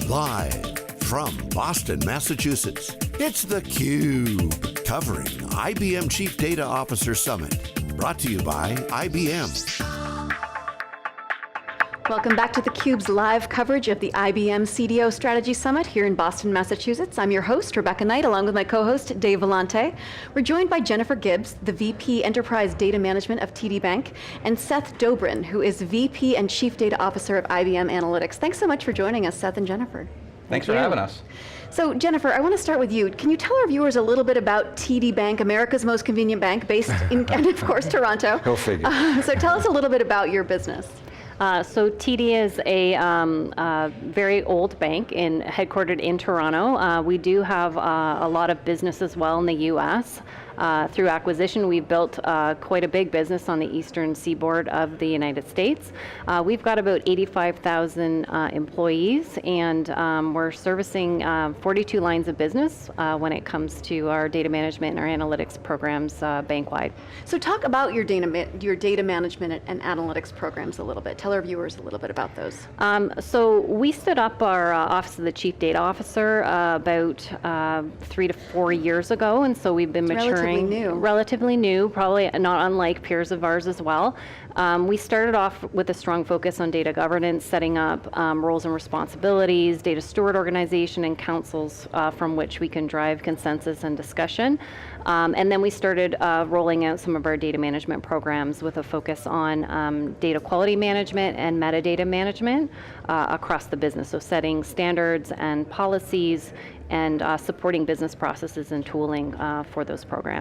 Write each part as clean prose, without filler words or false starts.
Live from Boston, Massachusetts, it's theCUBE, covering IBM Chief Data Officer Summit. Brought to you by IBM. Welcome back to theCUBE's live coverage of the IBM CDO Strategy Summit here in Boston, Massachusetts. I'm your host, Rebecca Knight, along with my co-host, Dave Vellante. We're joined by Jennifer Gibbs, the VP Enterprise Data Management of TD Bank, and Seth Dobrin, who is VP and Chief Data Officer of IBM Analytics. Thanks so much for joining us, Seth and Jennifer. Thanks for having us. So Jennifer, I want to start with you. Can you tell our viewers a little bit about TD Bank, America's most convenient bank, based in, and of course, Toronto. Go figure. So tell us a little bit about your business. So TD is a very old bank headquartered in Toronto. We do have a lot of business as well in the US. Through acquisition, we've built quite a big business on the eastern seaboard of the United States. We've got about 85,000 employees, and we're servicing 42 lines of business when it comes to our data management and our analytics programs bank-wide. So talk about your data management and analytics programs a little bit. Tell our viewers a little bit about those. So we stood up our Office of the Chief Data Officer about 3 to 4 years ago, and so we've been maturing. Relatively new, probably not unlike peers of ours as well. We started off with a strong focus on data governance, setting up roles and responsibilities, data steward organization, and councils from which we can drive consensus and discussion. And then we started rolling out some of our data management programs with a focus on data quality management and metadata management across the business. So setting standards and policies and supporting business processes and tooling for those programs.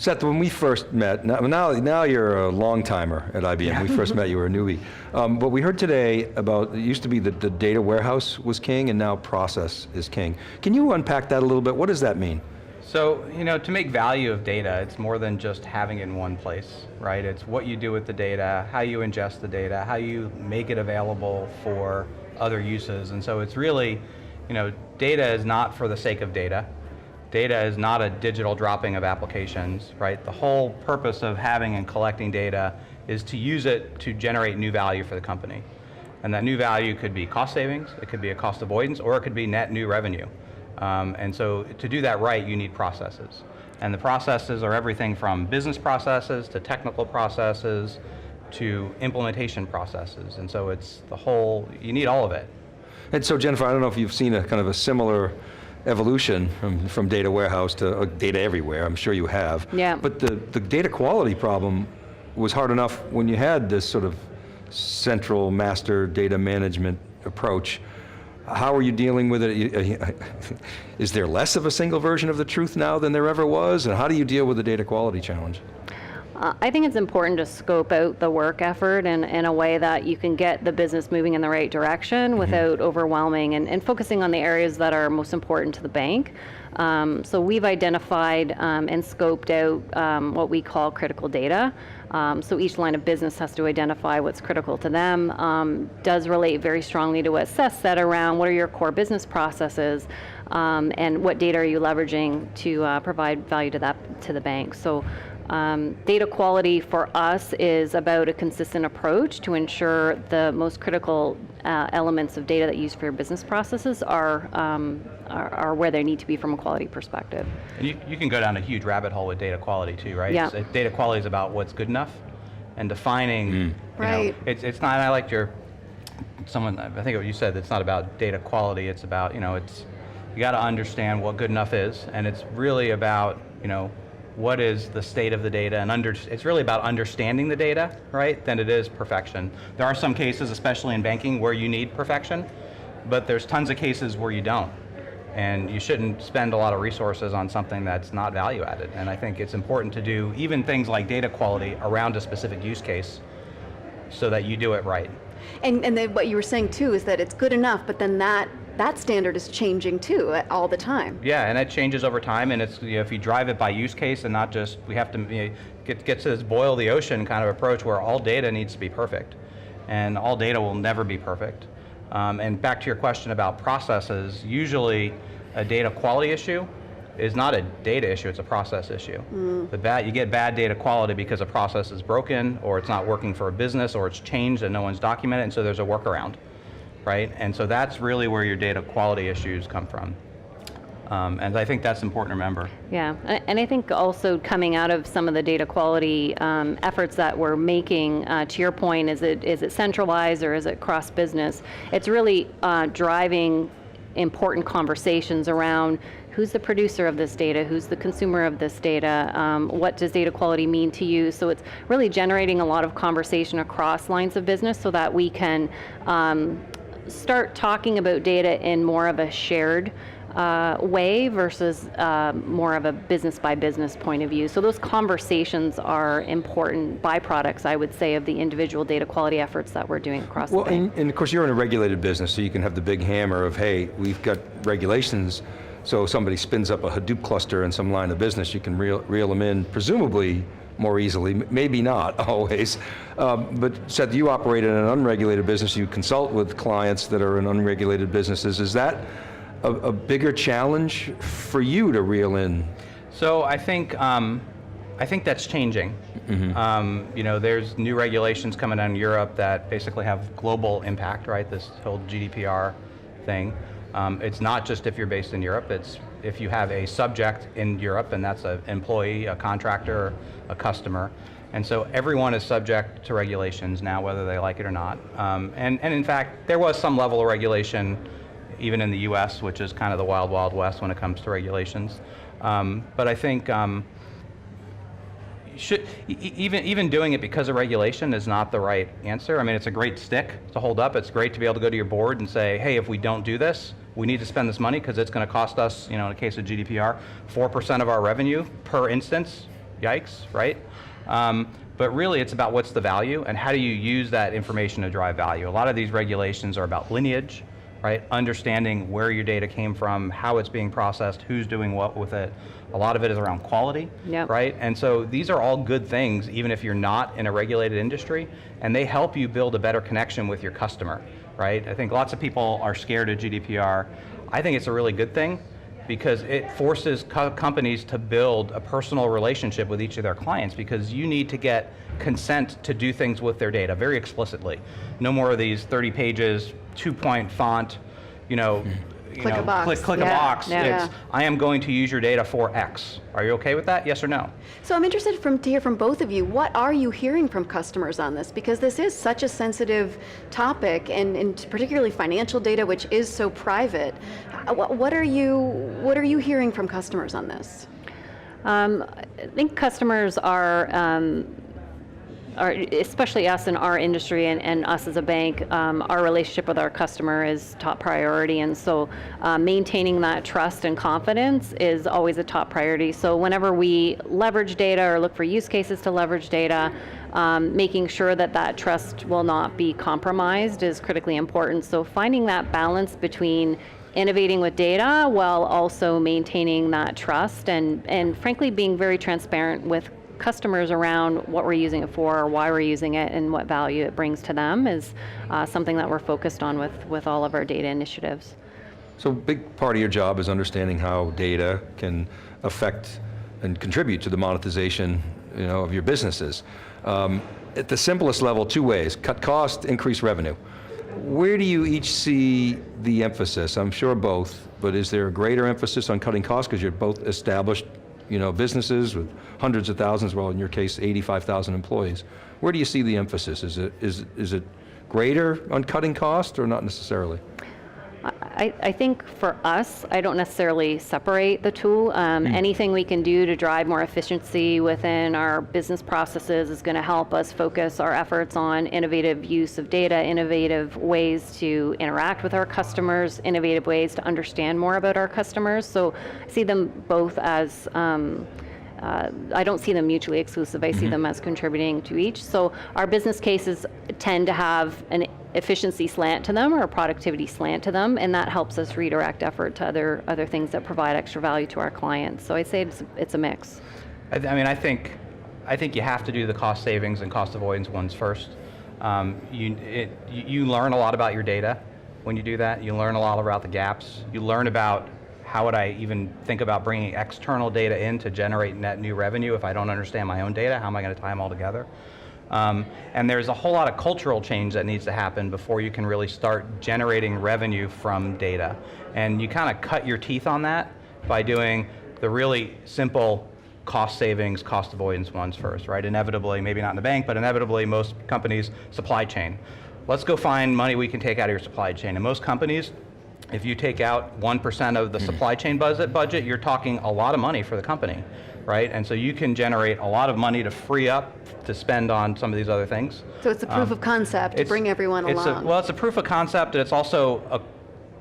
Seth, when we first met, now you're a long timer at IBM. Yeah. We first met, you were a newbie. But we heard today about, it used to be that the data warehouse was king and now process is king. Can you unpack that a little bit? What does that mean? So, to make value of data, it's more than just having it in one place, right? It's what you do with the data, how you ingest the data, how you make it available for other uses. And so it's really, data is not for the sake of data. Data is not a digital dropping of applications, right? The whole purpose of having and collecting data is to use it to generate new value for the company. And that new value could be cost savings, it could be a cost avoidance, or it could be net new revenue. And so to do that right, you need processes. And the processes are everything from business processes to technical processes to implementation processes. And so it's the whole, you need all of it. And so Jennifer, I don't know if you've seen a kind of a similar evolution from data warehouse to data everywhere. I'm sure you have. Yeah. But the data quality problem was hard enough when you had this sort of central master data management approach. How are you dealing with it? Is there less of a single version of the truth now than there ever was? And how do you deal with the data quality challenge? I think it's important to scope out the work effort in a way that you can get the business moving in the right direction without overwhelming and focusing on the areas that are most important to the bank. So we've identified and scoped out what we call critical data. So each line of business has to identify what's critical to them. Does relate very strongly to what Seth said around what are your core business processes and what data are you leveraging to provide value to the bank. So data quality for us is about a consistent approach to ensure the most critical elements of data that you use for your business processes are where they need to be from a quality perspective. And you can go down a huge rabbit hole with data quality too, right? Yeah. Data quality is about what's good enough and defining, right. It's not, I liked I think what you said, it's not about data quality, it's about, you got to understand what good enough is, and it's really about, what is the state of the data, and it's really about understanding the data, right, than it is perfection. There are some cases, especially in banking, where you need perfection, but there's tons of cases where you don't. And you shouldn't spend a lot of resources on something that's not value added. And I think it's important to do even things like data quality around a specific use case so that you do it right. And then what you were saying too is that it's good enough, but then that standard is changing too all the time. Yeah, and it changes over time, and it's if you drive it by use case and not just, we have to get to this boil the ocean kind of approach where all data needs to be perfect. And all data will never be perfect. And back to your question about processes, usually a data quality issue is not a data issue, it's a process issue. You get bad data quality because a process is broken, or it's not working for a business, or it's changed and no one's documented, and so there's a workaround. right? And so that's really where your data quality issues come from. And I think that's important to remember. Yeah, and I think also coming out of some of the data quality efforts that we're making, to your point, is it centralized or is it cross-business? It's really driving important conversations around who's the producer of this data, who's the consumer of this data, what does data quality mean to you? So it's really generating a lot of conversation across lines of business so that we can start talking about data in more of a shared way versus more of a business by business point of view. So those conversations are important byproducts, I would say, of the individual data quality efforts that we're doing across the bank. And of course you're in a regulated business, so you can have the big hammer of, hey, we've got regulations, so somebody spins up a Hadoop cluster in some line of business, you can reel them in, presumably more easily, maybe not always. But Seth, you operate in an unregulated business, you consult with clients that are in unregulated businesses. Is that a bigger challenge for you to reel in? So I think that's changing. You know, there's new regulations coming down in Europe that basically have global impact, right? This whole GDPR thing. It's not just if you're based in Europe, it's if you have a subject in Europe, and that's an employee, a contractor, a customer. And so everyone is subject to regulations now, whether they like it or not. And in fact, there was some level of regulation even in the US, which is kind of the wild, wild west when it comes to regulations. But I think even doing it because of regulation is not the right answer. I mean, it's a great stick to hold up. It's great to be able to go to your board and say, hey, if we don't do this, we need to spend this money because it's going to cost us, you know, in the case of GDPR, 4% of our revenue per instance. Yikes, right? But really it's about what's the value and how do you use that information to drive value. A lot of these regulations are about lineage, right? Understanding where your data came from, how it's being processed, who's doing what with it. A lot of it is around quality, right? And so these are all good things, even if you're not in a regulated industry, and they help you build a better connection with your customer, right? I think lots of people are scared of GDPR. I think it's a really good thing because it forces companies to build a personal relationship with each of their clients because you need to get consent to do things with their data very explicitly. No more of these 30 pages, 2-point font, click a box. It's, I am going to use your data for X. Are you okay with that? Yes or no? So I'm interested to hear from both of you. What are you hearing from customers on this? Because this is such a sensitive topic, and particularly financial data, which is so private. What are you hearing from customers on this? I think customers are especially us in our industry and us as a bank, our relationship with our customer is top priority, and so maintaining that trust and confidence is always a top priority. So whenever we leverage data or look for use cases to leverage data, making sure that trust will not be compromised is critically important. So finding that balance between innovating with data while also maintaining that trust and frankly being very transparent with customers around what we're using it for, or why we're using it, and what value it brings to them is something that we're focused on with all of our data initiatives. So a big part of your job is understanding how data can affect and contribute to the monetization, of your businesses. At the simplest level, two ways: cut cost, increase revenue. Where do you each see the emphasis? I'm sure both, but is there a greater emphasis on cutting costs because you're both established businesses with hundreds of thousands, well in your case 85,000 employees. Where do you see the emphasis? Is it greater on cutting cost or not necessarily? I think for us, I don't necessarily separate the two. Anything we can do to drive more efficiency within our business processes is going to help us focus our efforts on innovative use of data, innovative ways to interact with our customers, innovative ways to understand more about our customers. So I see them both as, I don't see them mutually exclusive. I see them as contributing to each. So our business cases tend to have an efficiency slant to them or a productivity slant to them, and that helps us redirect effort to other things that provide extra value to our clients. So I'd say it's a mix. I think you have to do the cost savings and cost avoidance ones first. You learn a lot about your data when you do that. You learn a lot about the gaps. You learn about how would I even think about bringing external data in to generate net new revenue if I don't understand my own data? How am I going to tie them all together? And there's a whole lot of cultural change that needs to happen before you can really start generating revenue from data. And you kind of cut your teeth on that by doing the really simple cost savings, cost avoidance ones first, right? Inevitably, maybe not in the bank, but inevitably most companies, supply chain. Let's go find money we can take out of your supply chain. And most companies, if you take out 1% of the supply chain budget, you're talking a lot of money for the company, right? And so you can generate a lot of money to free up to spend on some of these other things. So it's a proof of concept to bring everyone along. Well, it's a proof of concept, and it's also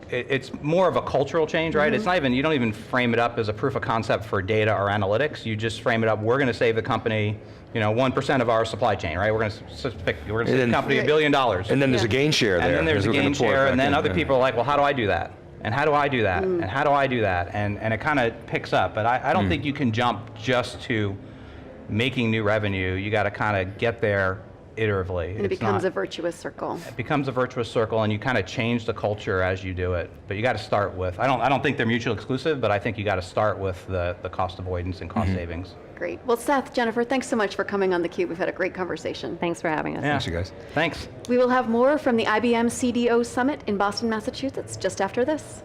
it's more of a cultural change, right? It's not even, you don't even frame it up as a proof of concept for data or analytics. You just frame it up, we're going to save the company, 1% of our supply chain, right? We're going to save the company $1 billion. And then there's a gain share there. And then there's a gain share, and then other people are like, well, how do I do that? And how do I do that? And how do I do that? And it kind of picks up. But I don't think you can jump just to making new revenue. You got to kind of get there iteratively. And it becomes a virtuous circle. It becomes a virtuous circle, and you kind of change the culture as you do it. But you got to start with, I don't think they're mutually exclusive, but I think you got to start with the cost avoidance and cost savings. Great. Well, Seth, Jennifer, thanks so much for coming on theCUBE. We've had a great conversation. Thanks for having us. Yeah. Thanks, you guys. Thanks. We will have more from the IBM CDO Summit in Boston, Massachusetts, just after this.